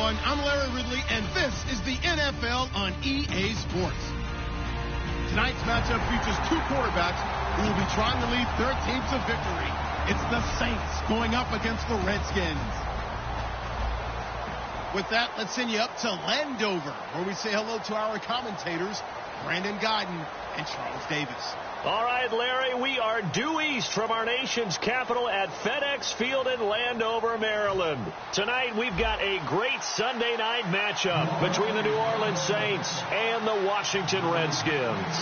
everyone. I'm Larry Ridley, and this is the NFL on EA Sports. Tonight's matchup features two quarterbacks who will be trying to lead their teams to victory. It's the Saints going up against the Redskins. With that, let's send you up to Landover, where we say hello to our commentators, Brandon Godden and Charles Davis. All right, Larry, we are due east from our nation's capital at FedEx Field in Landover, Maryland. Tonight, we've got a great Sunday night matchup between the New Orleans Saints and the Washington Redskins.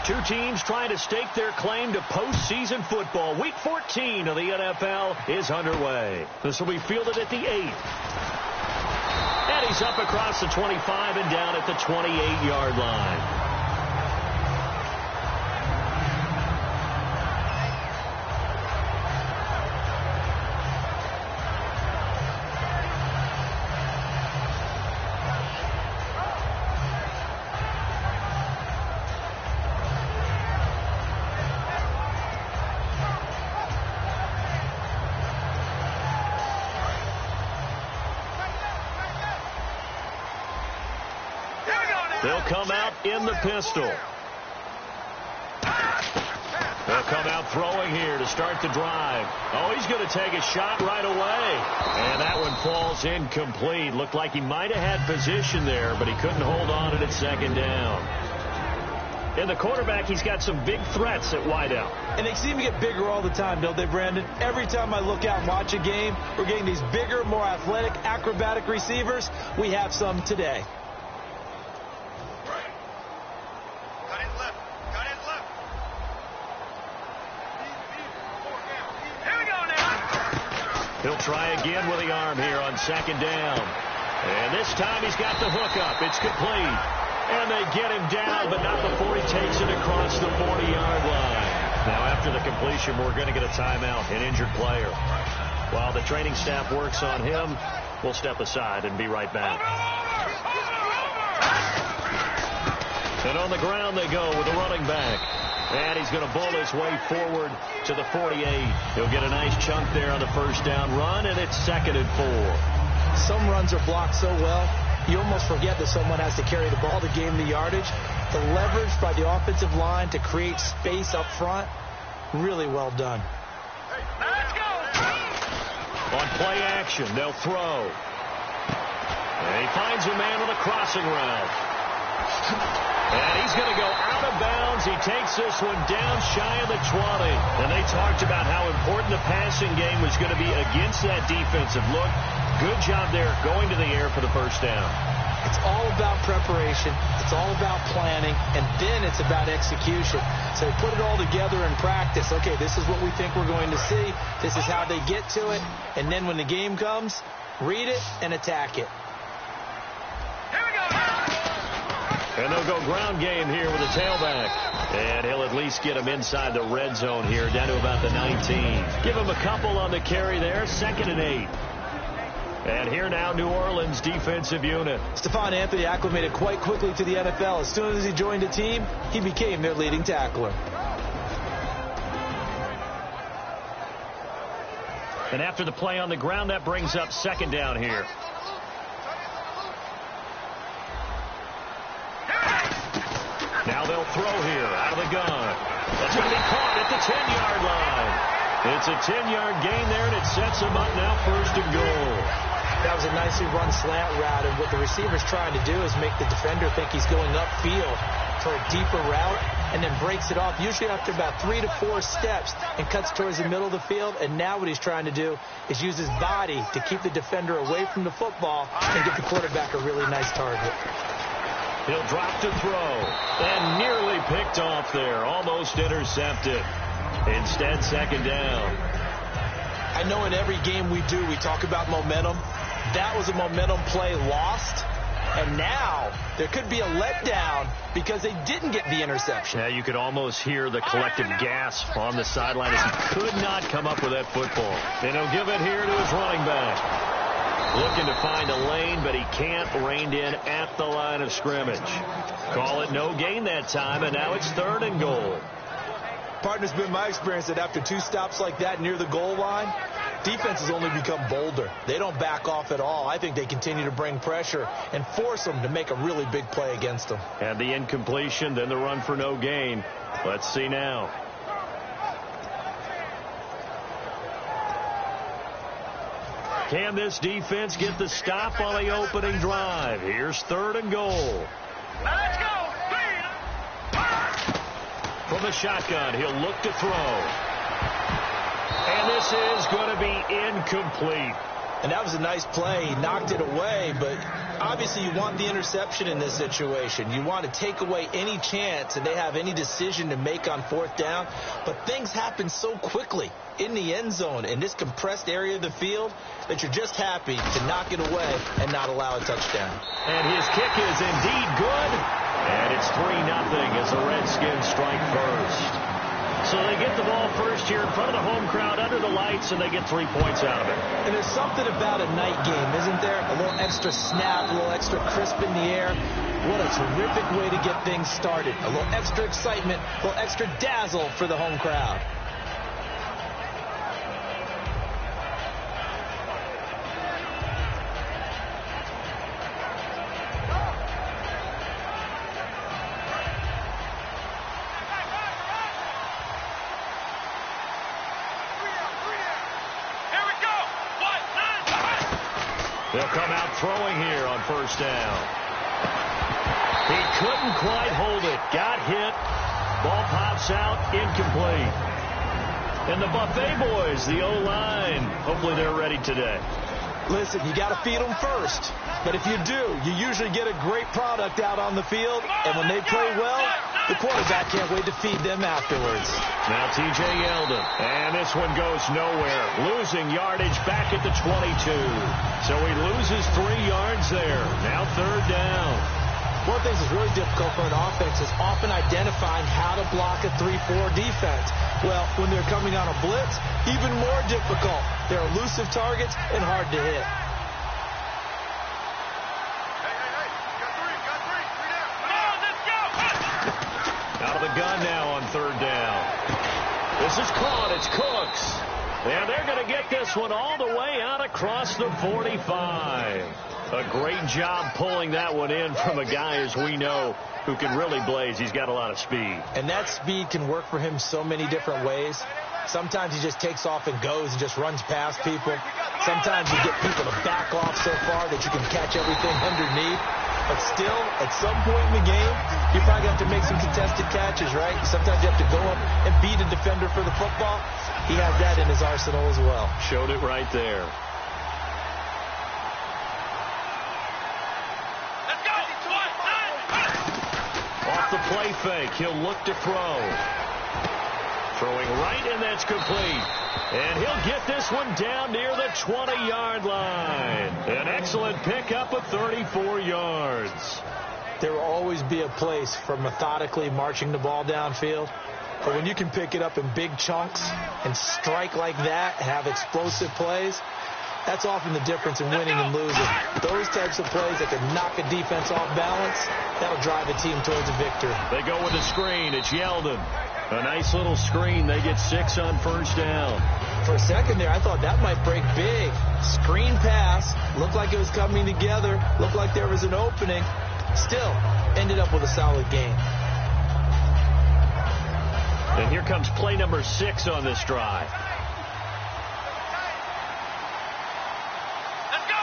Two teams trying to stake their claim to postseason football. Week 14 of the NFL is underway. This will be fielded at the 8. And he's up across the 25 and down at the 28-yard line. They'll come out in the pistol. They'll come out throwing here to start the drive. Oh, he's going to take a shot right away. And that one falls incomplete. Looked like he might have had position there, but he couldn't hold on to it at second down. And the quarterback, he's got some big threats at wideout. And they seem to get bigger all the time, don't they, Brandon? Every time I look out and watch a game, we're getting these bigger, more athletic, acrobatic receivers. We have some today. He'll try again with the arm here on second down. And this time he's got the hook up. It's complete. And they get him down, but not before he takes it across the 40-yard line. Now, after the completion, we're going to get a timeout, an injured player. While the training staff works on him, we'll step aside and be right back. And on the ground they go with the running back. And he's going to bull his way forward to the 48. He'll get a nice chunk there on the first down run, and it's 2nd and 4. Some runs are blocked so well, you almost forget that someone has to carry the ball to gain the yardage. The leverage by the offensive line to create space up front, really well done. Let's go. On play action, they'll throw. And he finds a man on the crossing route. And he's going to go out of bounds. He takes this one down shy of the 20. And they talked about how important the passing game was going to be against that defensive look. Good job there going to the air for the first down. It's all about preparation. It's all about planning. And then it's about execution. So they put it all together in practice. Okay, this is what we think we're going to see. This is how they get to it. And then when the game comes, read it and attack it. And they'll go ground game here with a tailback. And he'll at least get him inside the red zone here, down to about the 19. Give him a couple on the carry there, 2nd and 8. And here now, New Orleans defensive unit. Stephon Anthony acclimated quite quickly to the NFL. As soon as he joined the team, he became their leading tackler. And after the play on the ground, that brings up 2nd down here. Now they'll throw here out of the gun. That's going to be caught at the 10-yard line. It's a 10-yard gain there, and it sets them up now 1st and goal. That was a nicely run slant route, and what the receiver's trying to do is make the defender think he's going upfield for a deeper route, and then breaks it off, usually after about 3 to 4 steps, and cuts towards the middle of the field. And now what he's trying to do is use his body to keep the defender away from the football and give the quarterback a really nice target. He'll drop to throw, and nearly picked off there, almost intercepted. Instead, 2nd down. I know in every game we do, we talk about momentum. That was a momentum play lost, and now there could be a letdown because they didn't get the interception. Yeah, you could almost hear the collective gasp on the sideline as he could not come up with that football. And he'll give it here to his running back. Looking to find a lane, but he can't. Reined in at the line of scrimmage. Call it no gain that time, and now it's 3rd and goal. Partner, it's been my experience that after 2 stops like that near the goal line, defenses only become bolder. They don't back off at all. I think they continue to bring pressure and force them to make a really big play against them. And the incompletion, then the run for no gain. Let's see now. Can this defense get the stop on the opening drive? Here's 3rd and goal. Let's go. From the shotgun, he'll look to throw. And this is going to be incomplete. And that was a nice play. He knocked it away, but obviously you want the interception in this situation. You want to take away any chance and they have any decision to make on 4th down. But things happen so quickly in the end zone in this compressed area of the field that you're just happy to knock it away and not allow a touchdown. And his kick is indeed good. And it's 3-0 as the Redskins strike first. So they get the ball first here in front of the home crowd under the lights, and they get 3 points out of it. And there's something about a night game, isn't there? A little extra snap, a little extra crisp in the air. What a terrific way to get things started. A little extra excitement, a little extra dazzle for the home crowd. They'll come out throwing here on 1st down. He couldn't quite hold it. Got hit. Ball pops out. Incomplete. And the Buffet boys, the O-line, hopefully they're ready today. Listen, you got to feed them first. But if you do, you usually get a great product out on the field. And when they play well, the quarterback can't wait to feed them afterwards. Now T.J. Yeldon. And this one goes nowhere. Losing yardage back at the 22. So he loses 3 yards there. Now 3rd down. One of the things that's really difficult for an offense is often identifying how to block a 3-4 defense. Well, when they're coming on a blitz, even more difficult. They're elusive targets and hard to hit. Out of the gun now on 3rd down. This is caught. It's Cooks. And they're going to get this one all the way out across the 45. A great job pulling that one in from a guy, as we know, who can really blaze. He's got a lot of speed. And that speed can work for him so many different ways. Sometimes he just takes off and goes and just runs past people. Sometimes you get people to back off so far that you can catch everything underneath. But still, at some point in the game, you probably have to make some contested catches, right? Sometimes you have to go up and beat a defender for the football. He has that in his arsenal as well. Showed it right there. Let's go. Off the play fake, he'll look to throw. Throwing right, and that's complete. And he'll get this one down near the 20-yard line. An excellent pickup of 34 yards. There will always be a place for methodically marching the ball downfield. But when you can pick it up in big chunks and strike like that and have explosive plays, that's often the difference in winning and losing. Those types of plays that can knock a defense off balance, that'll drive a team towards a victory. They go with a screen. It's Yeldon. A nice little screen. They get 6 on 1st down. For a second there, I thought that might break big. Screen pass. Looked like it was coming together. Looked like there was an opening. Still, ended up with a solid game. And here comes play number 6 on this drive. Let's go.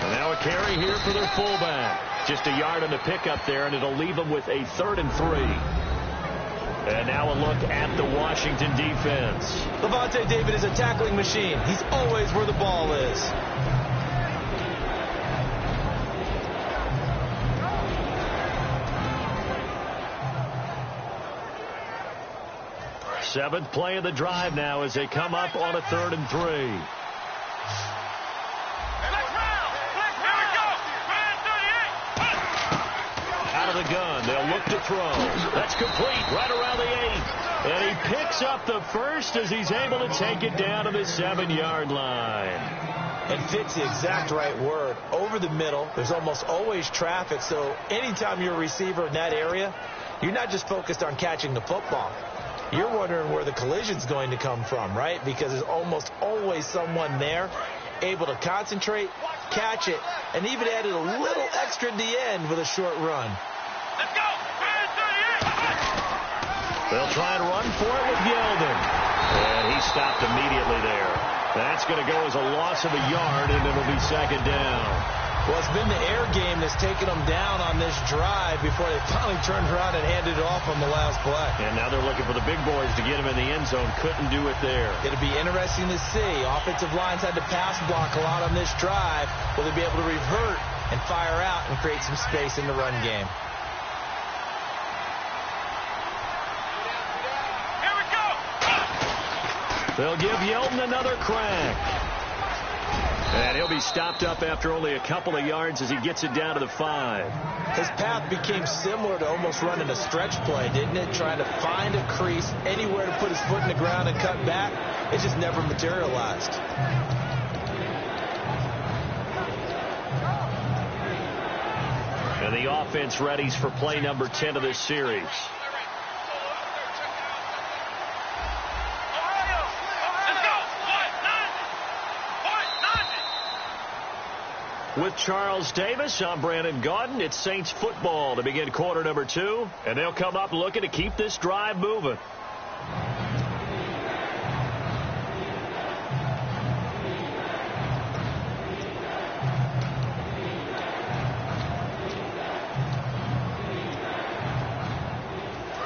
And now a carry here for their fullback. Just a yard on the pickup there, and it'll leave them with a 3rd and 3. And now a look at the Washington defense. Levante David is a tackling machine. He's always where the ball is. Seventh play of the drive now as they come up on a 3rd and 3. Out of the gun, they'll look to throw. That's complete right around the 8. And he picks up the first as he's able to take it down to the 7-yard line. And fits the exact right word. Over the middle, there's almost always traffic, so anytime you're a receiver in that area, you're not just focused on catching the football. you're wondering where the collision's going to come from, right? Because there's almost always someone there able to concentrate, catch it, and even added a little extra at the end with a short run. Let's go! They'll try and run for it with Yeldon. And he stopped immediately there. That's going to go as a loss of a yard, and it'll be second down. Well, it's been the air game that's taken them down on this drive before they finally turned around and handed it off on the last play. And now they're looking for the big boys to get him in the end zone. Couldn't do it there. It'll be interesting to see. Offensive lines had to pass block a lot on this drive. Will they be able to revert and fire out and create some space in the run game? Here we go! They'll give Yeldon another crack. And he'll be stopped up after only a couple of yards as he gets it down to the 5. His path became similar to almost running a stretch play, didn't it? Trying to find a crease, anywhere to put his foot in the ground and cut back. It just never materialized. And the offense readies for play number 10 of this series. With Charles Davis, I'm Brandon Gaudin. It's Saints football to begin quarter number 2. And they'll come up looking to keep this drive moving.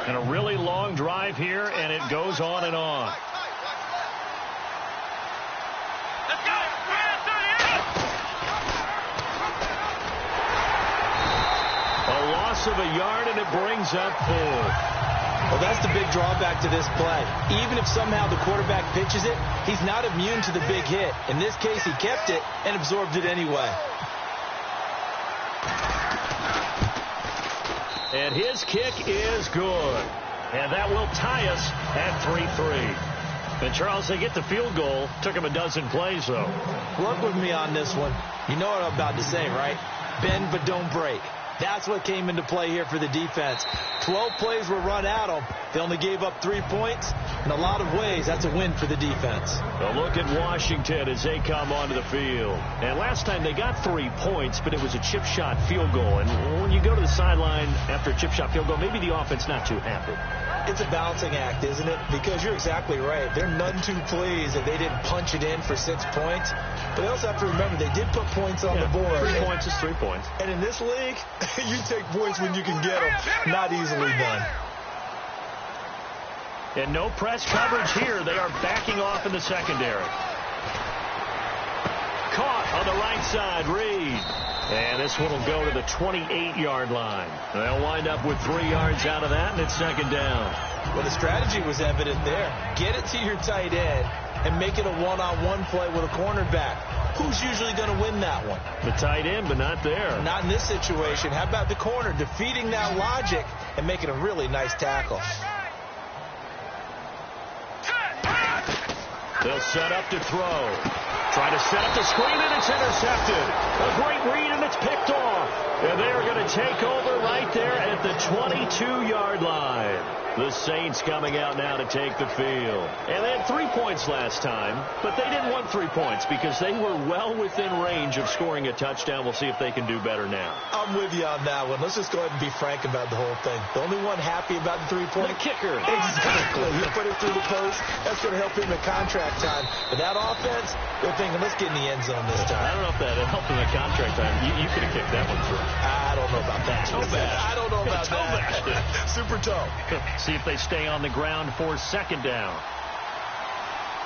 And a really long drive here, and it goes on and on. Of a yard, and it brings up 4. Well, that's the big drawback to this play. Even if somehow the quarterback pitches it, he's not immune to the big hit. In this case, he kept it and absorbed it anyway. And his kick is good. And that will tie us at 3-3. And, Charles, they get the field goal. Took him a dozen plays, though. Work with me on this one. You know what I'm about to say, right? Bend but don't break. That's what came into play here for the defense. 12 plays were run at them. They only gave up 3 points. In a lot of ways, that's a win for the defense. A look at Washington as they come onto the field. And last time they got 3 points, but it was a chip shot field goal. And when you go to the sideline after a chip shot field goal, maybe the offense not too happy. It's a balancing act, isn't it? Because you're exactly right. They're none too pleased that they didn't punch it in for 6 points. But they also have to remember they did put points on the board. 3 points is 3 points. And in this league, you take points when you can get them. Not easily done. And no press coverage here. They are backing off in the secondary. Caught on the right side, Reed. And this one will go to the 28-yard line. They'll wind up with 3 yards out of that, and it's second down. Well, the strategy was evident there. Get it to your tight end and make it a one-on-one play with a cornerback. Who's usually going to win that one? The tight end, but not there. Not in this situation. How about the corner defeating that logic and making a really nice tackle? They'll set up to throw. Try to set up the screen, and it's intercepted. A great read, and it's picked off. And they are going to take over right there at the 22-yard line. The Saints coming out now to take the field. And they had 3 points last time, but they didn't want 3 points because they were well within range of scoring a touchdown. We'll see if they can do better now. I'm with you on that one. Let's just go ahead and be frank about the whole thing. The only one happy about the 3-point? The kicker. Exactly. You put it through the post. That's going to help him in contract time. But that offense, they're thinking, let's get in the end zone this time. I don't know if that helped in the contract time. You could have kicked that one through. I don't know about that. I don't know about that. Super toe. See if they stay on the ground for second down.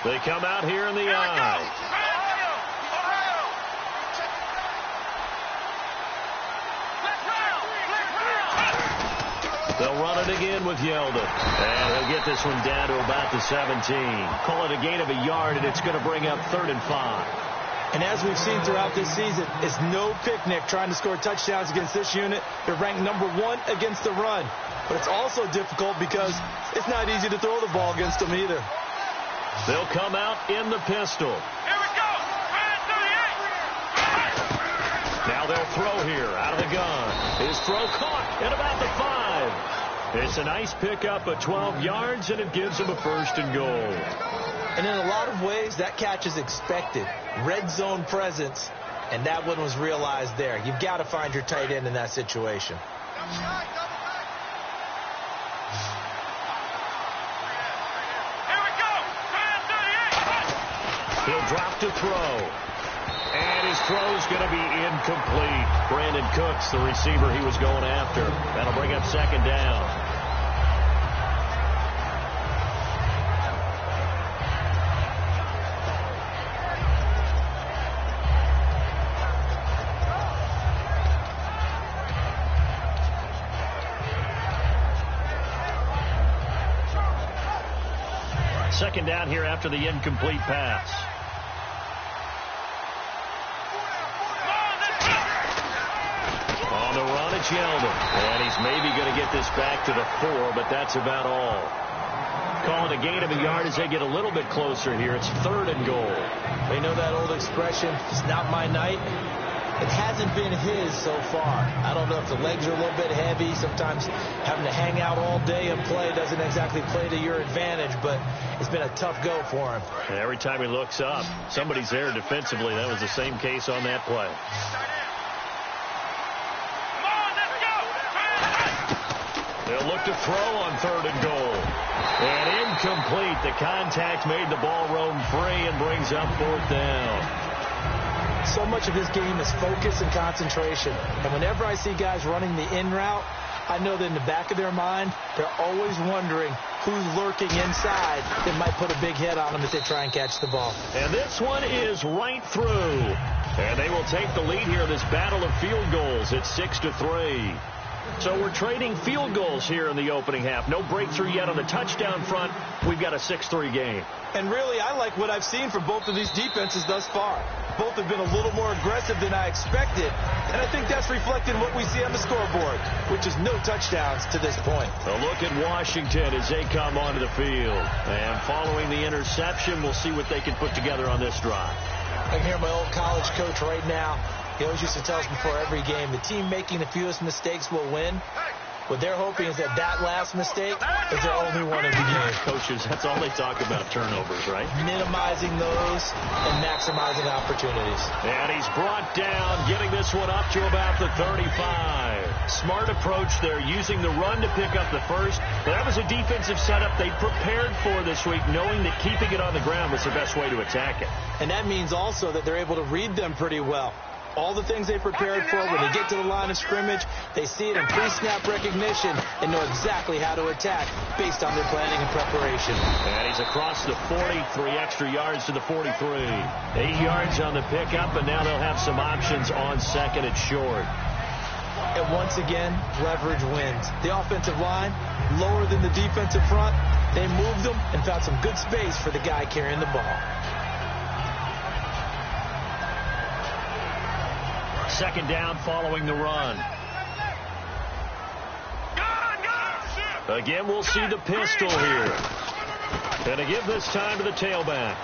They come out here in the eye. They'll run it again with Yeldon. And he'll get this one down to about the 17. Call it a gain of a yard, and it's going to bring up 3rd and 5. And as we've seen throughout this season, it's no picnic trying to score touchdowns against this unit. They're ranked number 1 against the run. But it's also difficult because it's not easy to throw the ball against them either. They'll come out in the pistol. Here we go. Now they'll throw here out of the gun. His throw caught at about the 5. It's a nice pickup of 12 yards, and it gives him a 1st and goal. And in a lot of ways, that catch is expected. Red zone presence, and that one was realized there. You've got to find your tight end in that situation. He'll drop to throw. And his throw's going to be incomplete. Brandon Cooks, the receiver he was going after. That'll bring up 2nd down. Second down here after the incomplete pass. On the run, it's Yeldon. And he's maybe going to get this back to the 4, but that's about all. Calling a gain of a yard as they get a little bit closer here. It's 3rd and goal. They know that old expression, it's not my night. It hasn't been his so far. I don't know if the legs are a little bit heavy. Sometimes having to hang out all day and play doesn't exactly play to your advantage, but it's been a tough go for him. And every time he looks up, somebody's there defensively. That was the same case on that play. They'll look to throw on 3rd and goal. And incomplete. The contact made the ball roam free and brings up 4th down. So much of this game is focus and concentration. And whenever I see guys running the in route, I know that in the back of their mind, they're always wondering who's lurking inside that might put a big hit on them if they try and catch the ball. And this one is right through. And they will take the lead here in this battle of field goals. It's 6-3. So we're trading field goals here in the opening half. No breakthrough yet on the touchdown front. We've got a 6-3 game. And really, I like what I've seen from both of these defenses thus far. Both have been a little more aggressive than I expected. And I think that's reflected in what we see on the scoreboard, which is no touchdowns to this point. A look at Washington as they come onto the field. And following the interception, we'll see what they can put together on this drive. I can hear my old college coach right now. He always used to tell us before every game, the team making the fewest mistakes will win. What they're hoping is that last mistake is their only one of the game. Coaches, that's all they talk about, turnovers, right? Minimizing those and maximizing opportunities. And he's brought down, getting this one up to about the 35. Smart approach there, using the run to pick up the first. But that was a defensive setup they prepared for this week, knowing that keeping it on the ground was the best way to attack it. And that means also that they're able to read them pretty well. All the things they prepared for, when they get to the line of scrimmage, they see it in pre-snap recognition and know exactly how to attack based on their planning and preparation. And he's across the 40, 3 extra yards to the 43. 8 yards on the pickup, and now they'll have some options on 2nd and short. And once again, leverage wins. The offensive line, lower than the defensive front, they moved them and found some good space for the guy carrying the ball. 2nd down following the run. Again, we'll see the pistol here. And to give this time to the tailback.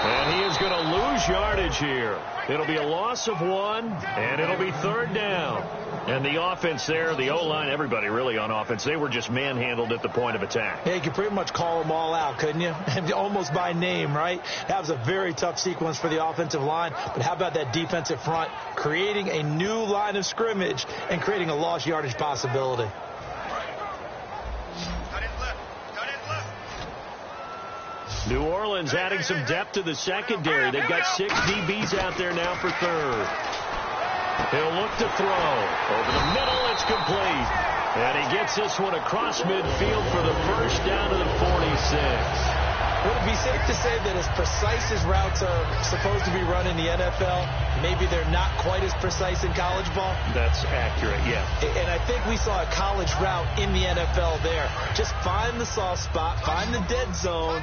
And he is going to lose yardage here. It'll be a loss of 1, and it'll be 3rd down. And the offense there, the O-line, everybody really on offense, they were just manhandled at the point of attack. Yeah, you could pretty much call them all out, couldn't you? Almost by name, right? That was a very tough sequence for the offensive line. But how about that defensive front creating a new line of scrimmage and creating a lost yardage possibility? New Orleans adding some depth to the secondary. They've got 6 DBs out there now for 3rd. He'll look to throw. Over the middle, it's complete. And he gets this one across midfield for the 1st down to the 46. Would it be safe to say that as precise as routes are supposed to be run in the NFL, maybe they're not quite as precise in college ball? That's accurate, yeah. And I think we saw a college route in the NFL there. Just find the soft spot, find the dead zone,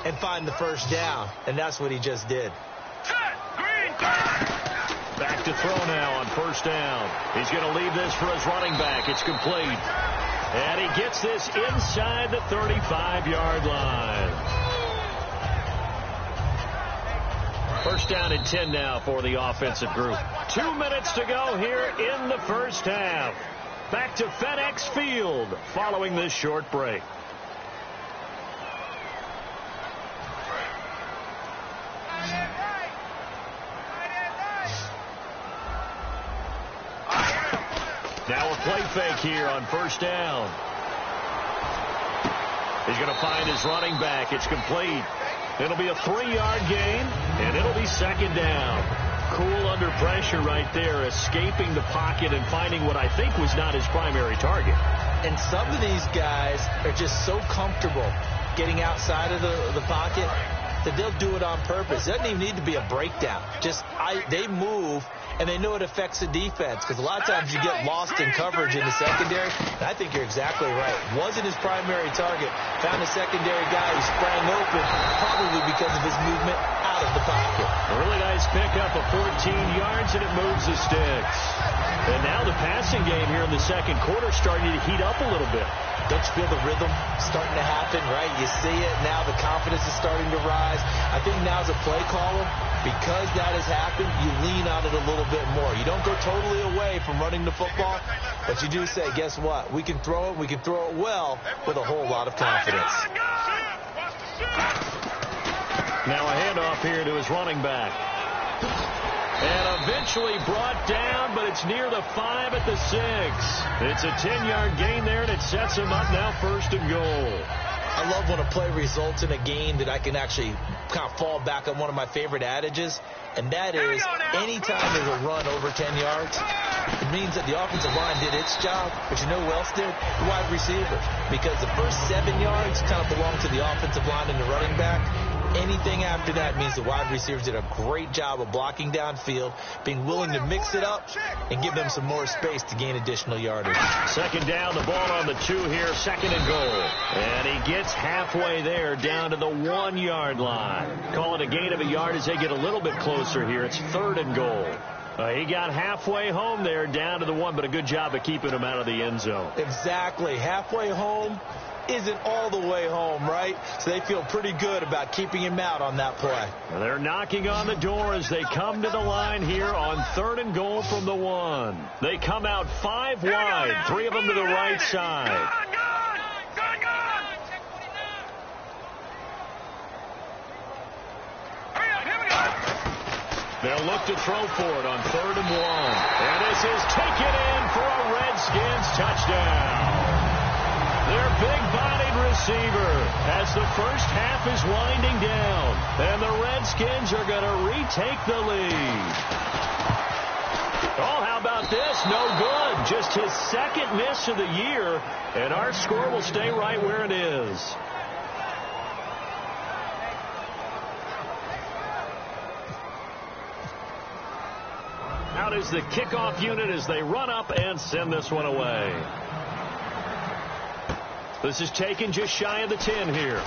and find the 1st down. And that's what he just did. Back to throw now on 1st down. He's going to leave this for his running back. It's complete. And he gets this inside the 35-yard line. 1st down and 10 now for the offensive group. 2 minutes to go here in the 1st half. back to FedEx Field following this short break. Now a play fake here on first down. He's going to find his running back. It's complete. It'll be a 3-yard gain, and it'll be second down. Cool under pressure right there, escaping the pocket and finding what I think was not his primary target. And some of these guys are just so comfortable getting outside of the pocket that they'll do it on purpose. It doesn't even need to be a breakdown. They move, and they know it affects the defense, because a lot of times you get lost in coverage in the secondary. And I think you're exactly right. Wasn't his primary target. Found a secondary guy who sprang open, probably because of his movement out of the pocket. A really nice pickup of 14 yards, and it moves the sticks. And now the passing game here in the second quarter starting to heat up a little bit. Don't you feel the rhythm starting to happen, right? You see it. Now the confidence is starting to rise. I think now as a play caller, because that has happened, you lean on it a little bit more. You don't go totally away from running the football, but you do say, guess what? We can throw it. We can throw it well with a whole lot of confidence. Now a handoff here to his running back. And eventually brought down, but it's near the 5 at the 6. It's a 10-yard gain there, and it sets him up now first and goal. I love when a play results in a gain that I can actually kind of fall back on one of my favorite adages, and that is anytime there's a run over 10 yards, it means that the offensive line did its job, but you know who else did? The wide receivers. Because the first 7 yards kind of belong to the offensive line and the running back. Anything after that means the wide receivers did a great job of blocking downfield, being willing to mix it up, and give them some more space to gain additional yardage. Second down, the ball on the 2 here, second and goal. And he gets halfway there down to the 1-yard line. Call it a gain of a yard as they get a little bit closer here. It's third and goal. He got halfway home there, down to the 1, but a good job of keeping him out of the end zone. Exactly. Halfway home isn't all the way home, right? So they feel pretty good about keeping him out on that play. They're knocking on the door as they come to the line here on third and goal from the 1. They come out 5 wide, 3 of them to the right side. They'll look to throw for it on third and 1. And this is taken in for a Redskins touchdown. Their big-bodied receiver as the first half is winding down. And the Redskins are going to retake the lead. Oh, how about this? No good. Just his second miss of the year. And our score will stay right where it is. Out is the kickoff unit as they run up and send this one away. This is taken just shy of the 10 here.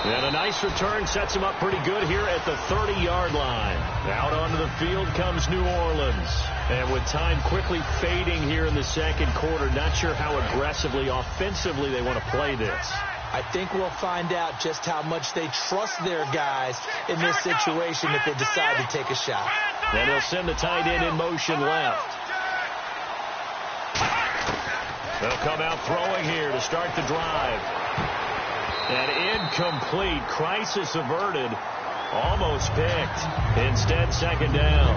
And a nice return sets him up pretty good here at the 30-yard line. Out onto the field comes New Orleans. And with time quickly fading here in the second quarter, not sure how aggressively, offensively they want to play this. I think we'll find out just how much they trust their guys in this situation if they decide to take a shot. And they'll send the tight end in motion left. They'll come out throwing here to start the drive. And incomplete. Crisis averted. Almost picked. Instead, second down.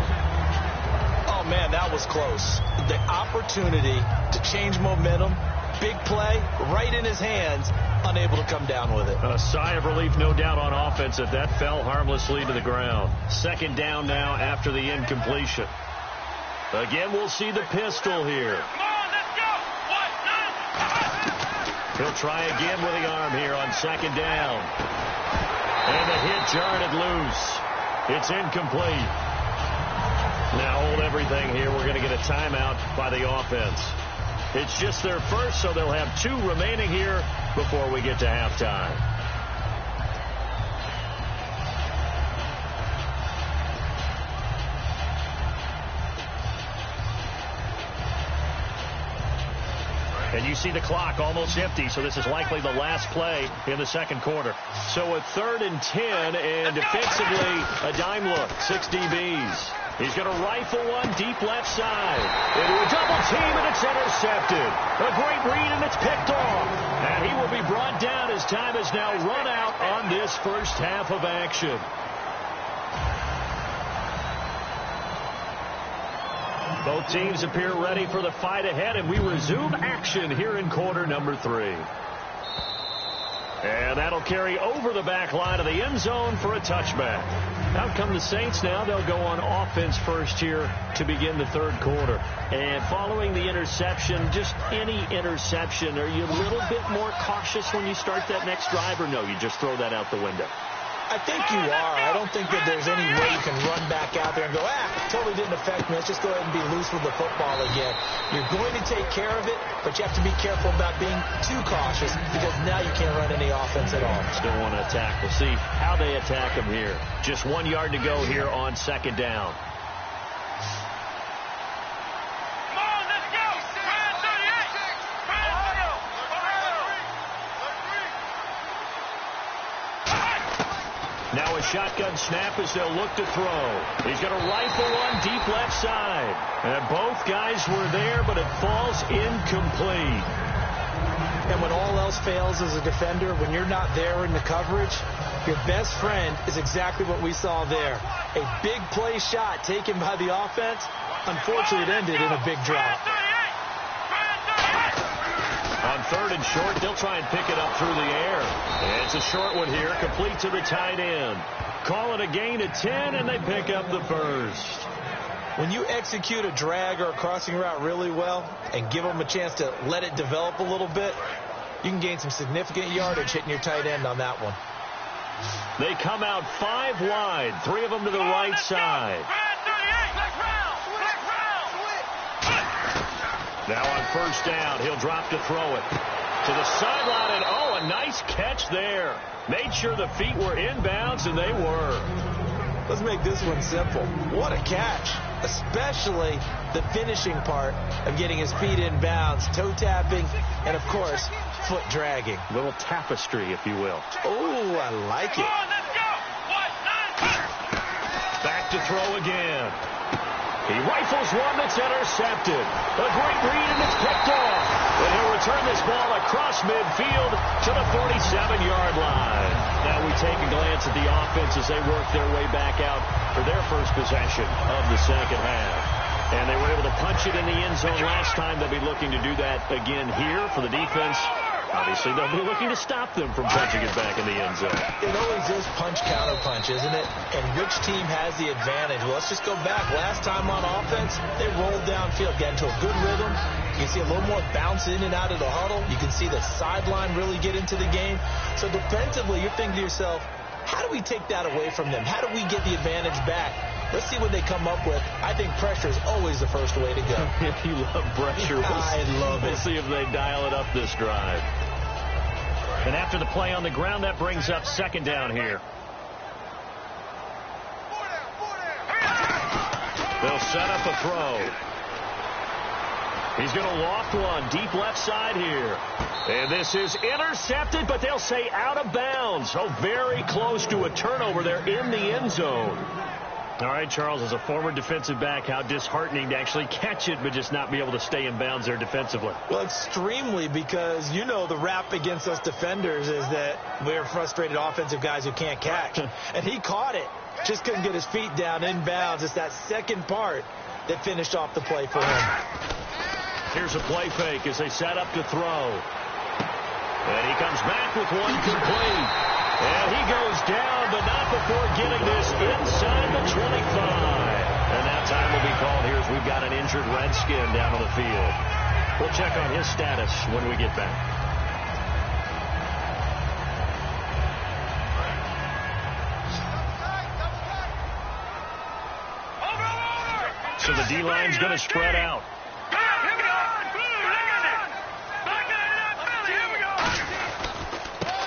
Oh, man, that was close. The opportunity to change momentum, big play, right in his hands, unable to come down with it. A sigh of relief, no doubt, on offense if that fell harmlessly to the ground. Second down now after the incompletion. Again, we'll see the pistol here. He'll try again with the arm here on second down. And the hit jarred loose. It's incomplete. Now hold everything here. We're going to get a timeout by the offense. It's just their first, so they'll have 2 remaining here before we get to halftime. And you see the clock almost empty, so this is likely the last play in the second quarter. So a 3rd and 10, and defensively, a dime look, 6 DBs. He's going to rifle one deep left side. Into a double team, and it's intercepted. A great read, and it's picked off. And he will be brought down as time has now run out on this first half of action. Both teams appear ready for the fight ahead, and we resume action here in quarter number 3. And that'll carry over the back line of the end zone for a touchback. Out come the Saints now. They'll go on offense first here to begin the third quarter. And following the interception, just any interception, are you a little bit more cautious when you start that next drive, or no, you just throw that out the window? I think you are. I don't think that there's any way you can run back out there and go, totally didn't affect me. Let's just go ahead and be loose with the football again. You're going to take care of it, but you have to be careful about being too cautious because now you can't run any offense at all. Still want to attack. We'll see how they attack them here. Just 1 yard to go here on second down. Now a shotgun snap as they'll look to throw. He's going to rifle one deep left side. And both guys were there, but it falls incomplete. And when all else fails as a defender, when you're not there in the coverage, your best friend is exactly what we saw there. A big play shot taken by the offense. Unfortunately, it ended in a big drop. On third and short, they'll try and pick it up through the air. And it's a short one here, complete to the tight end. Call it a gain of 10, and they pick up the first. When you execute a drag or a crossing route really well and give them a chance to let it develop a little bit, you can gain some significant yardage hitting your tight end on that one. They come out 5 wide, 3 of them to the right side. Now on first down, he'll drop to throw it to the sideline, and a nice catch there. Made sure the feet were inbounds, and they were. Let's make this one simple. What a catch, especially the finishing part of getting his feet inbounds, toe tapping, and of course, foot dragging. A little tapestry, if you will. Oh, I like it. Back to throw again. He rifles one that's intercepted. A great read, and it's picked off. And he'll return this ball across midfield to the 47-yard line. Now we take a glance at the offense as they work their way back out for their first possession of the second half. And they were able to punch it in the end zone last time. They'll be looking to do that again here for the defense. Obviously, they'll be looking to stop them from punching it back in the end zone. It always is punch-counter-punch, isn't it? And which team has the advantage? Well, let's just go back. Last time on offense, they rolled downfield, got into a good rhythm. You can see a little more bounce in and out of the huddle. You can see the sideline really get into the game. So defensively, you're thinking to yourself, how do we take that away from them? How do we get the advantage back? Let's see what they come up with. I think pressure is always the first way to go. You love pressure. I love it. We'll see if they dial it up this drive. And after the play on the ground, that brings up second down here. They'll set up a throw. He's going to loft one deep left side here. And this is intercepted, but they'll say out of bounds. Oh, very close to a turnover there in the end zone. All right, Charles, as a former defensive back, how disheartening to actually catch it but just not be able to stay in bounds there defensively. Well, extremely, because you know the rap against us defenders is that we're frustrated offensive guys who can't catch. And he caught it. Just couldn't get his feet down in bounds. It's that second part that finished off the play for him. Here's a play fake as they set up to throw. And he comes back with one complete. And he goes down, but not before getting this inside the 25. And that time will be called here as we've got an injured Redskin down on the field. We'll check on his status when we get back. So the D-line's going to spread out.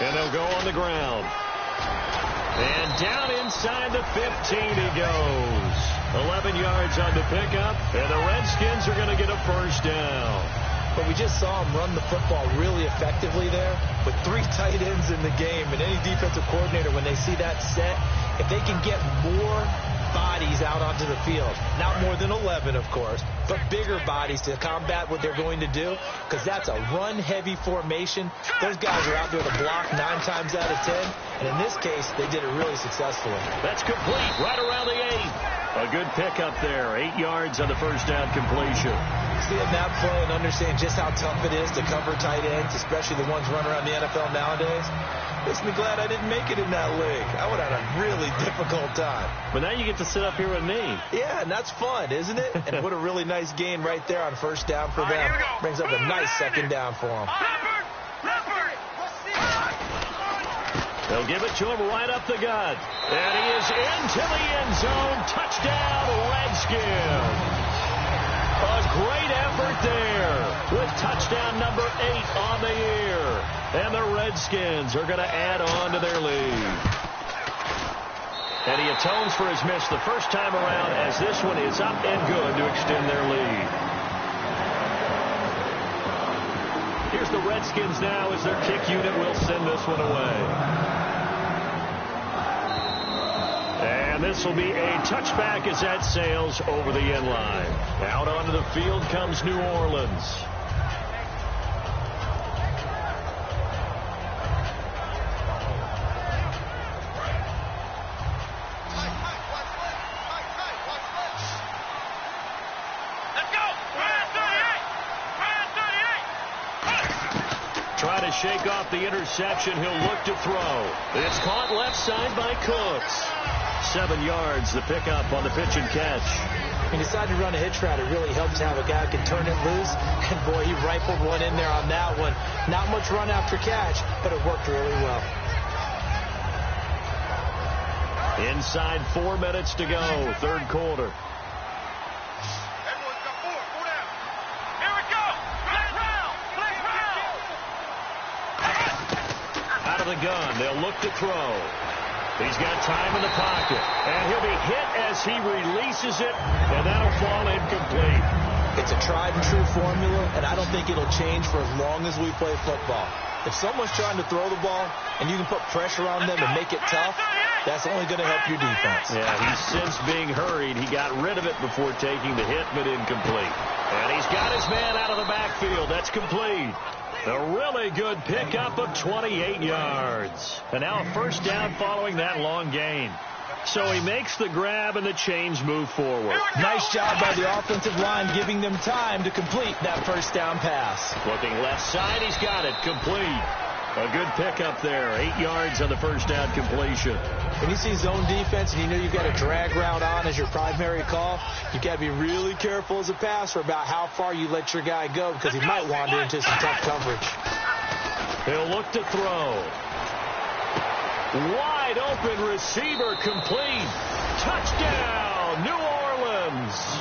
And they'll go on the ground. And down inside the 15 he goes. 11 yards on the pickup, and the Redskins are going to get a first down. But we just saw him run the football really effectively there with 3 tight ends in the game. And any defensive coordinator, when they see that set, if they can get more bodies out onto the field. Not more than 11, of course, but bigger bodies to combat what they're going to do, because that's a run-heavy formation. Those guys are out there to block 9 times out of 10, and in this case, they did it really successfully. That's complete right around the 8. A good pickup there. 8 yards on the first down completion. Seeing that play and understanding just how tough it is to cover tight ends, especially the ones running around the NFL nowadays, makes me glad I didn't make it in that league. I would have had a really difficult time. But now you get to sit up here with me. Yeah, and that's fun, isn't it? And what a really nice gain right there on first down for them. Brings up a nice second down for them. They'll give it to him right up the gut. And he is into the end zone. Touchdown, Redskins. A great effort there with touchdown number 8 on the year. And the Redskins are going to add on to their lead. And he atones for his miss the first time around, as this one is up and good to extend their lead. Here's the Redskins now as their kick unit will send this one away. And this will be a touchback as that sails over the end line. Out onto the field comes New Orleans. Try to shake off the interception. He'll look to throw. It's caught left side by Cooks. 7 yards, the pickup on the pitch and catch. He decided to run a hitch route. It really helps to have a guy who can turn it loose. And, boy, he rifled one in there on that one. Not much run after catch, but it worked really well. Inside 4 minutes to go, third quarter. Everyone's got 4. 4 down. Here we go. Black round. Out of the gun, they'll look to throw. He's got time in the pocket, and he'll be hit as he releases it, and that'll fall incomplete. It's a tried-and-true formula, and I don't think it'll change for as long as we play football. If someone's trying to throw the ball, and you can put pressure on them and make it tough, that's only going to help your defense. Yeah, he's since being hurried. He got rid of it before taking the hit, but incomplete. And he's got his man out of the backfield. That's complete. A really good pickup of 28 yards. And now a first down following that long gain. So he makes the grab and the chains move forward. Nice job by the offensive line giving them time to complete that first down pass. Looking left side, he's got it. Complete. A good pickup there. 8 yards on the first down completion. When you see zone defense and you know you've got a drag route on as your primary call, you've got to be really careful as a passer about how far you let your guy go, because he might wander into some tough coverage. He'll look to throw. Wide open receiver, complete. Touchdown, New Orleans.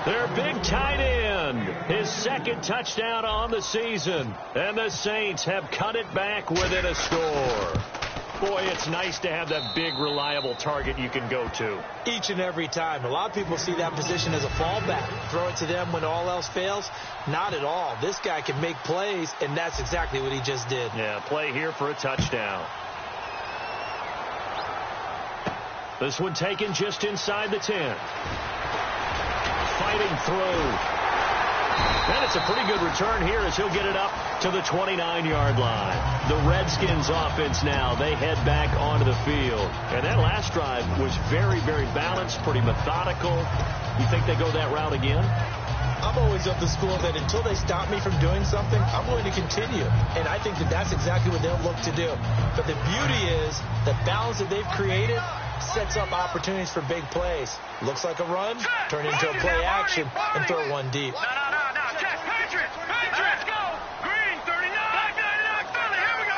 Their big tight end, his second touchdown on the season. And the Saints have cut it back within a score. Boy, it's nice to have that big, reliable target you can go to. Each and every time. A lot of people see that position as a fallback. Throw it to them when all else fails. Not at all. This guy can make plays, and that's exactly what he just did. Yeah, play here for a touchdown. This one taken just inside the 10. Fighting through. And it's a pretty good return here as he'll get it up to the 29-yard line. The Redskins offense now, they head back onto the field. And that last drive was very, very balanced, pretty methodical. You think they go that route again? I'm always of the school that until they stop me from doing something, I'm going to continue. And I think that that's exactly what they'll look to do. But the beauty is the balance that they've created sets up opportunities for big plays. Looks like a run, turn into a play action, and throw one deep. No. Check. Patriots. Let's go. Green, 39. 99, Philly. Here we go.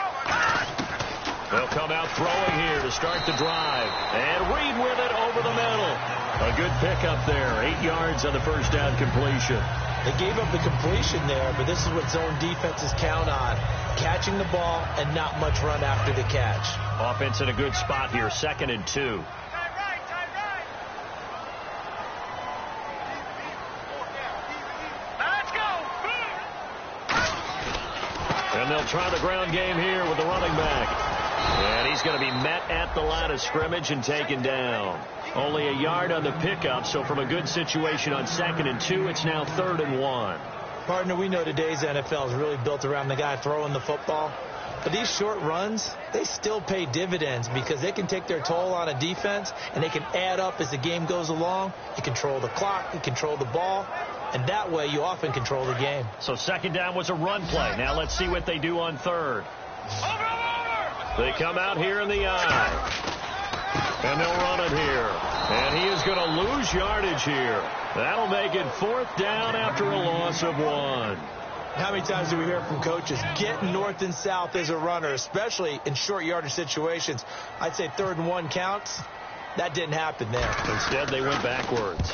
They'll come out throwing here to start the drive. And Reed with it over the middle. A good pickup there. 8 yards on the first down completion. They gave up the completion there, but this is what zone defenses count on. Catching the ball and not much run after the catch. Offense in a good spot here. 2nd and 2. And they'll try the ground game here with the running back. And he's going to be met at the line of scrimmage and taken down. Only a yard on the pickup, so from a good situation on 2nd and 2, it's now 3rd and 1. Partner, we know today's NFL is really built around the guy throwing the football. But these short runs, they still pay dividends because they can take their toll on a defense, and they can add up as the game goes along. You control the clock, you control the ball, and that way you often control the game. So 2nd down was a run play. Now let's see what they do on 3rd. They come out here in the eye, and they'll run it here. And he is going to lose yardage here. That'll make it 4th down after a loss of 1. How many times do we hear from coaches getting north and south as a runner, especially in short yardage situations? I'd say 3rd and 1 counts. That didn't happen there. Instead, they went backwards.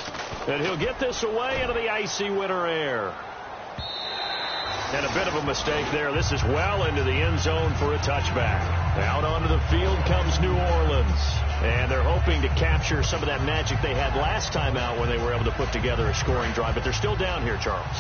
And he'll get this away into the icy winter air. And a bit of a mistake there. This is well into the end zone for a touchback. Out onto the field comes New Orleans. And they're hoping to capture some of that magic they had last time out when they were able to put together a scoring drive. But they're still down here, Charles.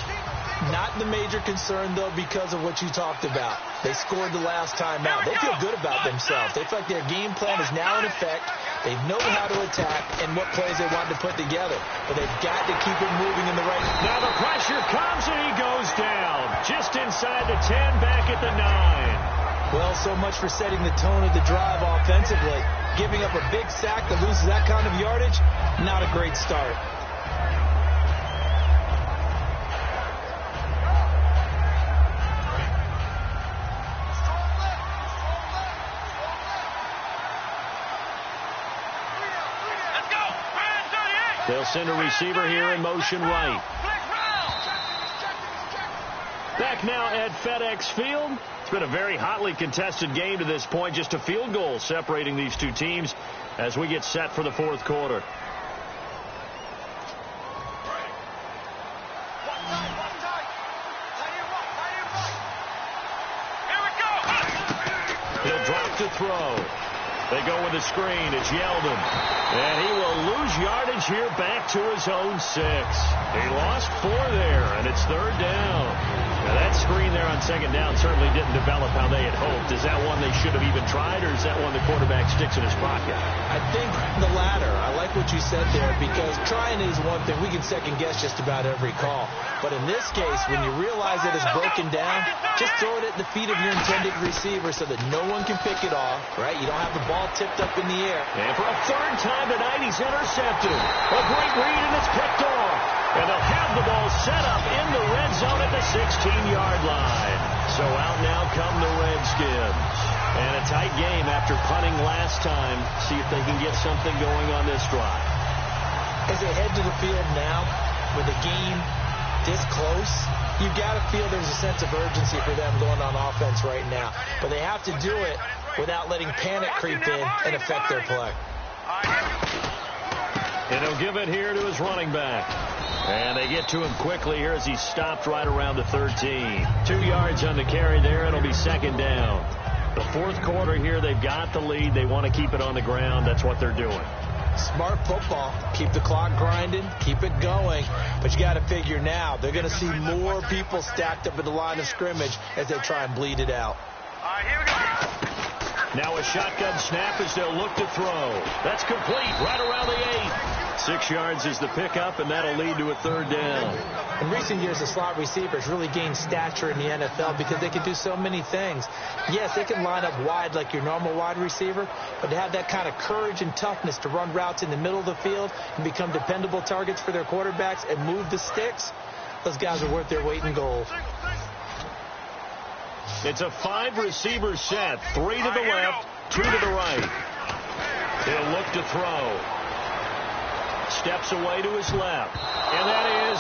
Not the major concern, though, because of what you talked about. They scored the last time out. They feel good about themselves. They feel like their game plan is now in effect. They know how to attack and what plays they want to put together. But they've got to keep it moving in the right. Now the pressure comes and he goes down. Just inside the 10, back at the 9. Well, so much for setting the tone of the drive offensively. Giving up a big sack that loses that kind of yardage, not a great start. They'll send a receiver here in motion right. Back now at FedEx Field. It's been a very hotly contested game to this point. Just a field goal separating these two teams as we get set for the 4th quarter. He'll drop to throw. They go with a screen. It's Yeldon. And he will lose yardage here back to his own 6. He lost 4 there, and it's 3rd down. Now, that screen there on 2nd down certainly didn't develop how they had hoped. Is that one they should have even tried, or is that one the quarterback sticks in his pocket? I think the latter. I like what you said there, because trying is one thing. We can second-guess just about every call. But in this case, when you realize that it's broken down, just throw it at the feet of your intended receiver so that no one can pick it off, right? You don't have the ball tipped up in the air. And for a 3rd time tonight, he's intercepted. A great read, and it's picked off. And they'll have the ball set up in the red zone at the 16-yard line. So out now come the Redskins. And a tight game after punting last time. See if they can get something going on this drive. As they head to the field now, with the game this close, you've got to feel there's a sense of urgency for them going on offense right now. But they have to do it without letting panic creep in and affect their play. And he'll give it here to his running back. And they get to him quickly here as he's stopped right around the 13. 2 yards on the carry there. It'll be 2nd down. The 4th quarter here, they've got the lead. They want to keep it on the ground. That's what they're doing. Smart football. Keep the clock grinding. Keep it going. But you got to figure now, they're going to see more people stacked up at the line of scrimmage as they try and bleed it out. All right, here we go. Now a shotgun snap as they'll look to throw. That's complete right around the 8. 6 yards is the pickup, and that'll lead to a 3rd down. In recent years, the slot receivers really gained stature in the NFL because they can do so many things. Yes, they can line up wide like your normal wide receiver, but to have that kind of courage and toughness to run routes in the middle of the field and become dependable targets for their quarterbacks and move the sticks, those guys are worth their weight in gold. It's a 5-receiver set. 3 to the left, 2 to the right. He'll look to throw. Steps away to his left. And that is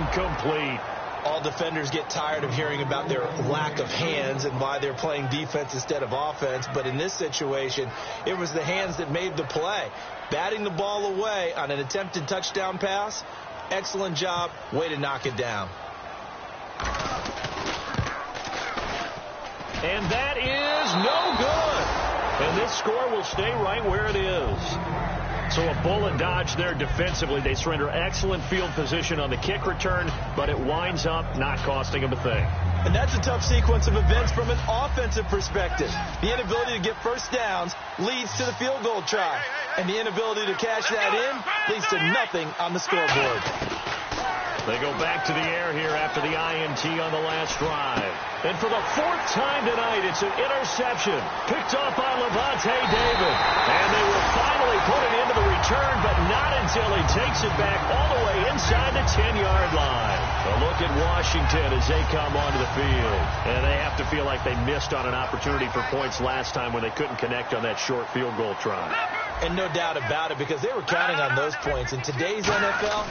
incomplete. All defenders get tired of hearing about their lack of hands and why they're playing defense instead of offense. But in this situation, it was the hands that made the play. Batting the ball away on an attempted touchdown pass. Excellent job. Way to knock it down. And that is no good. And this score will stay right where it is. So a bullet dodge there defensively. They surrender excellent field position on the kick return, but it winds up not costing them a thing. And that's a tough sequence of events from an offensive perspective. The inability to get first downs leads to the field goal try. And the inability to cash that in leads to nothing on the scoreboard. They go back to the air here after the INT on the last drive. And for the fourth time tonight, it's an interception picked off by Levante David. And they will finally put it into the return, but not until he takes it back all the way inside the 10-yard line. A look at Washington as they come onto the field. And they have to feel like they missed on an opportunity for points last time when they couldn't connect on that short field goal try. And no doubt about it, because they were counting on those points. In today's NFL,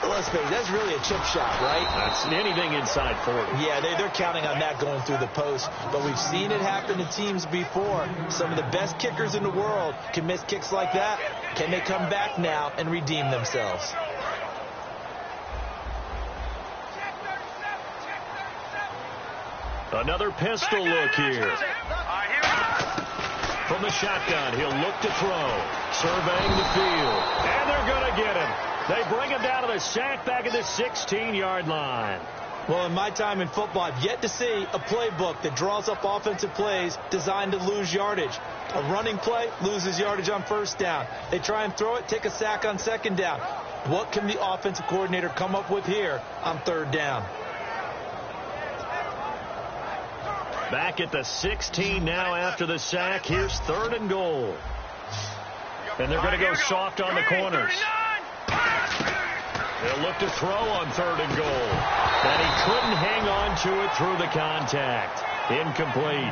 let's face it, that's really a chip shot, right? That's anything inside 40. Yeah, they're counting on that going through the post. But we've seen it happen to teams before. Some of the best kickers in the world can miss kicks like that. Can they come back now and redeem themselves? Another pistol look here. From the shotgun, he'll look to throw. Surveying the field. And they're going to get him. They bring him down to the sack back at the 16-yard line. Well, in my time in football, I've yet to see a playbook that draws up offensive plays designed to lose yardage. A running play loses yardage on first down. They try and throw it, take a sack on second down. What can the offensive coordinator come up with here on third down? Back at the 16 now after the sack. Here's 3rd and goal. And they're going to go soft on the corners. They'll look to throw on 3rd and goal. And he couldn't hang on to it through the contact. Incomplete.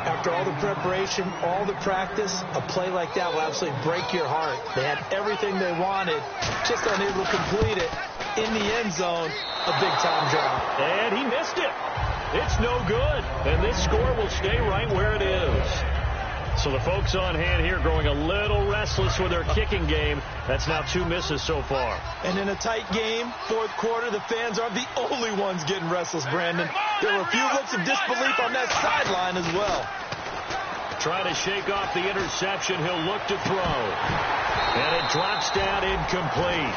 After all the preparation, all the practice, a play like that will absolutely break your heart. They had everything they wanted, just unable to complete it. In the end zone, a big-time drop. And he missed it. It's no good. And this score will stay right where it is. So the folks on hand here growing a little restless with their kicking game. That's now 2 misses so far. And in a tight game, fourth quarter, the fans aren't the only ones getting restless, Brandon. There were a few looks of disbelief on that sideline as well. Trying to shake off the interception. He'll look to throw. And it drops down incomplete.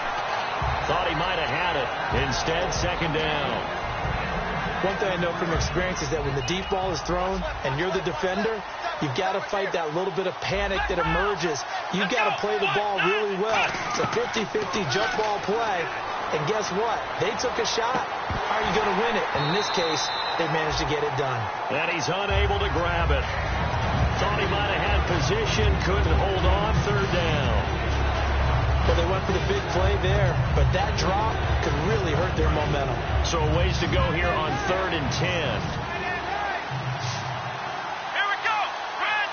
Thought he might have had it. Instead, 2nd down. One thing I know from experience is that when the deep ball is thrown and you're the defender, you've got to fight that little bit of panic that emerges. You've got to play the ball really well. It's a 50-50 jump ball play. And guess what? They took a shot. How are you going to win it? And in this case, they managed to get it done. And he's unable to grab it. Thought he might have had position. Couldn't hold on. 3rd down. Well, they went for the big play there, but that drop could really hurt their momentum. So a ways to go here on 3rd and 10. Here we go. Brand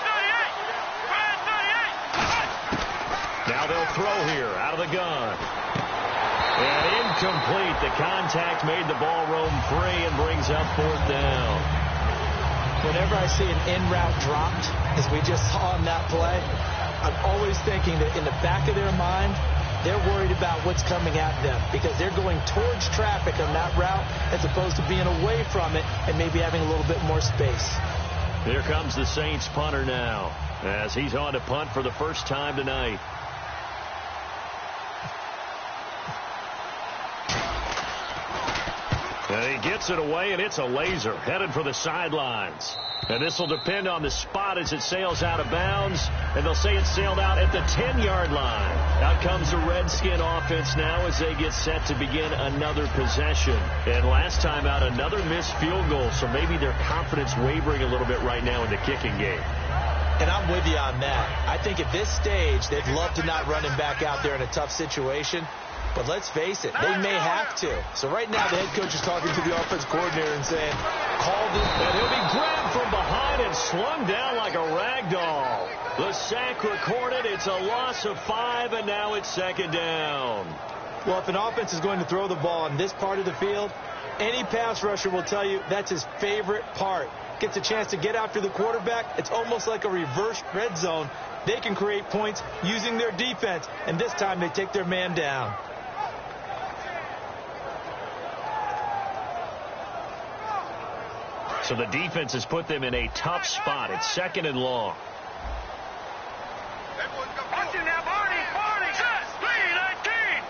38. Now they'll throw here out of the gun. And incomplete. The contact made the ball roam free and brings up 4th down. Whenever I see an in-route dropped, as we just saw in that play, I'm always thinking that in the back of their mind, they're worried about what's coming at them because they're going towards traffic on that route as opposed to being away from it and maybe having a little bit more space. Here comes the Saints punter now as he's on to punt for the first time tonight. And he gets it away, and it's a laser headed for the sidelines. And this will depend on the spot as it sails out of bounds. And they'll say it sailed out at the 10-yard line. Out comes the Redskin offense now as they get set to begin another possession. And last time out, another missed field goal. So maybe their confidence wavering a little bit right now in the kicking game. And I'm with you on that. I think at this stage, they'd love to not run him back out there in a tough situation. But let's face it, they may have to. So right now, the head coach is talking to the offense coordinator and saying, call this. And he'll be grabbed from behind and slung down like a rag doll. The sack recorded. It's a loss of 5, and now it's 2nd down. Well, if an offense is going to throw the ball on this part of the field, any pass rusher will tell you that's his favorite part. Gets a chance to get after the quarterback. It's almost like a reverse red zone. They can create points using their defense, and this time they take their man down. So the defense has put them in a tough spot. It's 2nd and long. Watch it now, Barney. Set. 3-19.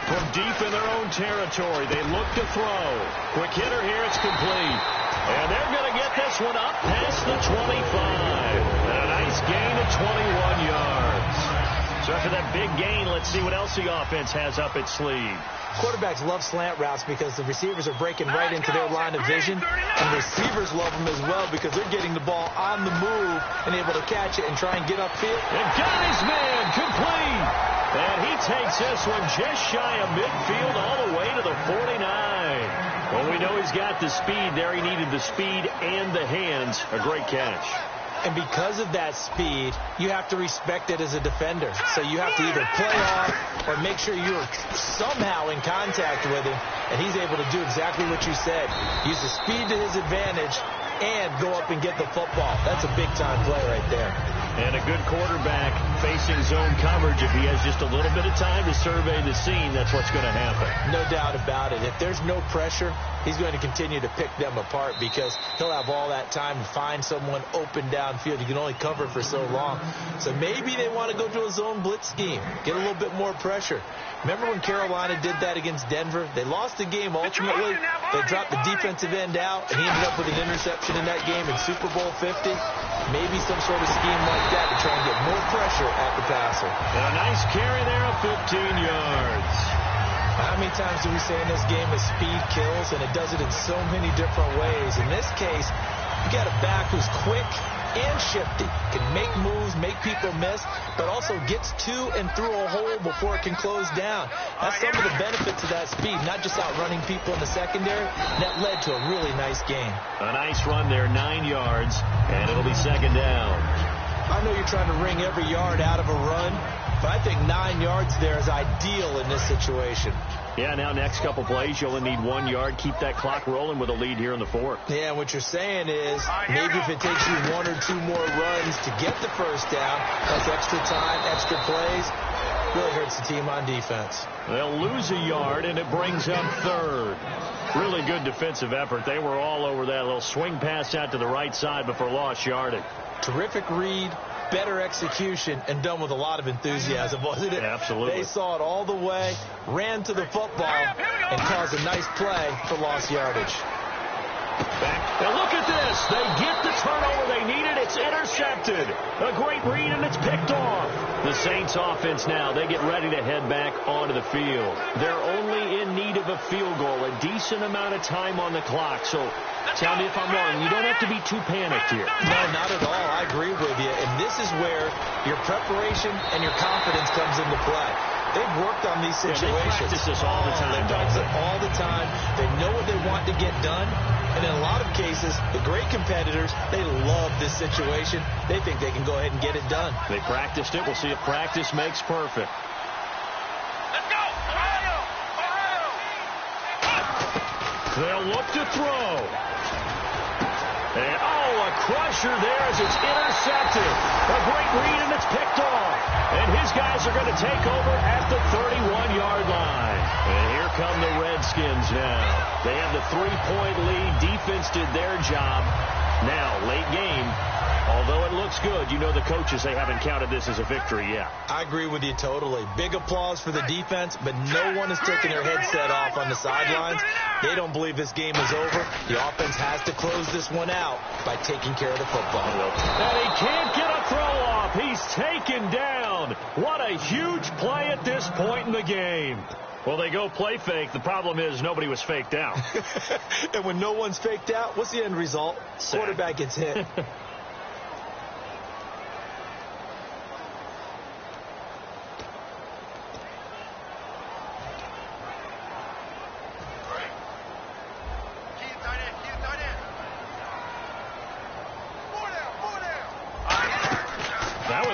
From deep in their own territory. They look to throw. Quick hitter here. It's complete. And they're going to get this one up past the 25. And a nice gain of 21 yards. So after that big gain, let's see what else the offense has up its sleeve. Quarterbacks love slant routes because the receivers are breaking right into their line of vision. And receivers love them as well because they're getting the ball on the move and able to catch it and try and get upfield. And got his man complete. And he takes this one just shy of midfield all the way to the 49. Well, we know he's got the speed there. He needed the speed and the hands. A great catch. And because of that speed, you have to respect it as a defender. So you have to either play off or make sure you're somehow in contact with him. And he's able to do exactly what you said. Use the speed to his advantage and go up and get the football. That's a big-time play right there. And a good quarterback facing zone coverage. If he has just a little bit of time to survey the scene, that's what's going to happen. No doubt about it. If there's no pressure, he's going to continue to pick them apart because he'll have all that time to find someone open downfield. You can only cover for so long. So maybe they want to go to a zone blitz scheme, get a little bit more pressure. Remember when Carolina did that against Denver? They lost the game ultimately. They dropped the defensive end out, and he ended up with an interception in that game in Super Bowl 50. Maybe some sort of scheme like that to try and get more pressure at the passer. And a nice carry there of 15 yards. How many times do we say in this game that speed kills, and it does it in so many different ways? In this case, you got a back who's quick and shifty, can make moves, make people miss, but also gets to and through a hole before it can close down. That's some of the benefits of that speed, not just outrunning people in the secondary. That led to a really nice game. A nice run there, 9 yards, and it'll be second down. I know you're trying to wring every yard out of a run, but I think 9 yards there is ideal in this situation. Yeah, now next couple plays, you only need 1 yard. Keep that clock rolling with a lead here in the fourth. Yeah, what you're saying is maybe if it takes you 1 or 2 more runs to get the first down, that's extra time, extra plays, really hurts the team on defense. They'll lose a yard, and it brings up third. Really good defensive effort. They were all over that little swing pass out to the right side before lost yardage. Terrific read, better execution, and done with a lot of enthusiasm, wasn't it? Absolutely. They saw it all the way, ran to the football, and caused a nice play for lost yardage. Back. Now look at this. They get the turnover they needed. It's intercepted. A great read, and it's picked off. The Saints offense now, they get ready to head back onto the field. They're only in need of a field goal, a decent amount of time on the clock. So tell me if I'm wrong. You don't have to be too panicked here. No, not at all. I agree with you. And this is where your preparation and your confidence comes into play. They've worked on these situations. Yeah, they practice this all the time. They practice it all the time. They know what they want to get done. And in a lot of cases, the great competitors, they love this situation. They think they can go ahead and get it done. They practiced it. We'll see if practice makes perfect. Let's go! Ohio! Ohio! They'll look to throw. And, a crusher there as it's intercepted. A great read, and it's picked off. And his guys are going to take over at the 31-yard line. And here come the Redskins now. They have the 3-point lead. Defense did their job. Now, late game. Although it looks good, you know the coaches, they haven't counted this as a victory yet. I agree with you totally. Big applause for the defense, but no one is taking their headset off on the sidelines. They don't believe this game is over. The offense has to close this one out by taking care of the football. And he can't get a throw off. He's taken down. What a huge play at this point in the game. Well, they go play fake. The problem is nobody was faked out. And when no one's faked out, what's the end result? Sack. Quarterback gets hit.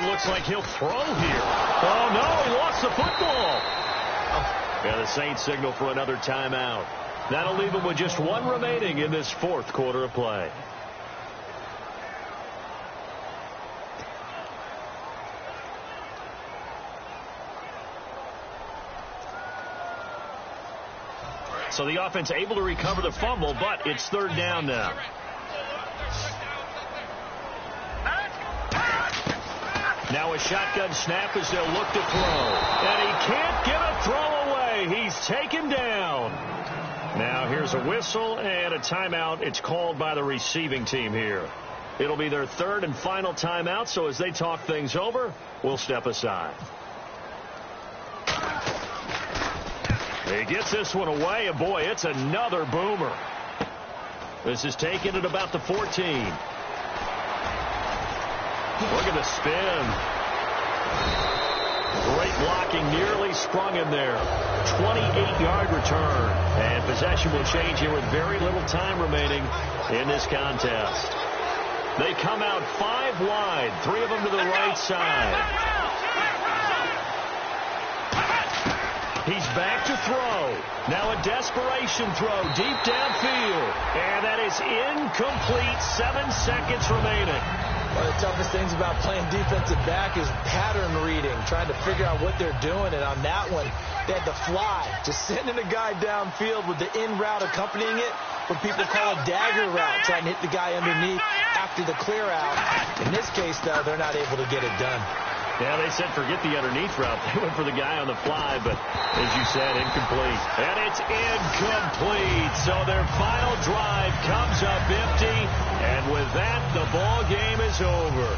Looks like he'll throw here. Oh, no, he lost the football. Yeah, the Saints signal for another timeout. That'll leave them with just one remaining in this fourth quarter of play. So the offense able to recover the fumble, but it's third down now. Now a shotgun snap as they'll look to throw. And he can't get a throw away. play. He's taken down. Now here's a whistle and a timeout. It's called by the receiving team here. It'll be their third and final timeout, so as they talk things over, we'll step aside. He gets this one away, and boy, it's another boomer. This is taken at about the 14. Look at the spin. Great blocking, nearly sprung him there. 28-yard return. And possession will change here with very little time remaining in this contest. They come out 5 wide, 3 of them to the right side. He's back to throw. Now a desperation throw deep downfield. And that is incomplete. 7 seconds remaining. One of the toughest things about playing defensive back is pattern reading, trying to figure out what they're doing. And on that one, they had the fly, just sending a guy downfield with the in route accompanying it, what people call a dagger route, trying to hit the guy underneath after the clear out. In this case, though, they're not able to get it done. Yeah, they said forget the underneath route. They went for the guy on the fly, but as you said, incomplete. And it's incomplete. So their final drive comes up empty. And with that, the ball game is over.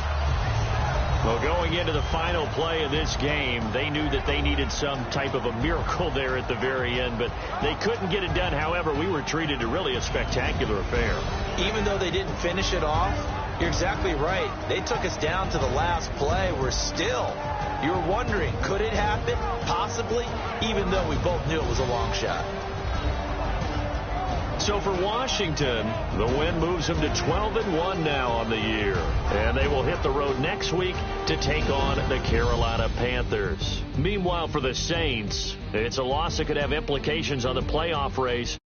Well, going into the final play of this game, they knew that they needed some type of a miracle there at the very end, but they couldn't get it done. However, we were treated to really a spectacular affair. Even though they didn't finish it off, you're exactly right. They took us down to the last play. We're still, you're wondering, could it happen? Possibly, even though we both knew it was a long shot. So for Washington, the win moves them to 12-1 now on the year. And they will hit the road next week to take on the Carolina Panthers. Meanwhile, for the Saints, it's a loss that could have implications on the playoff race.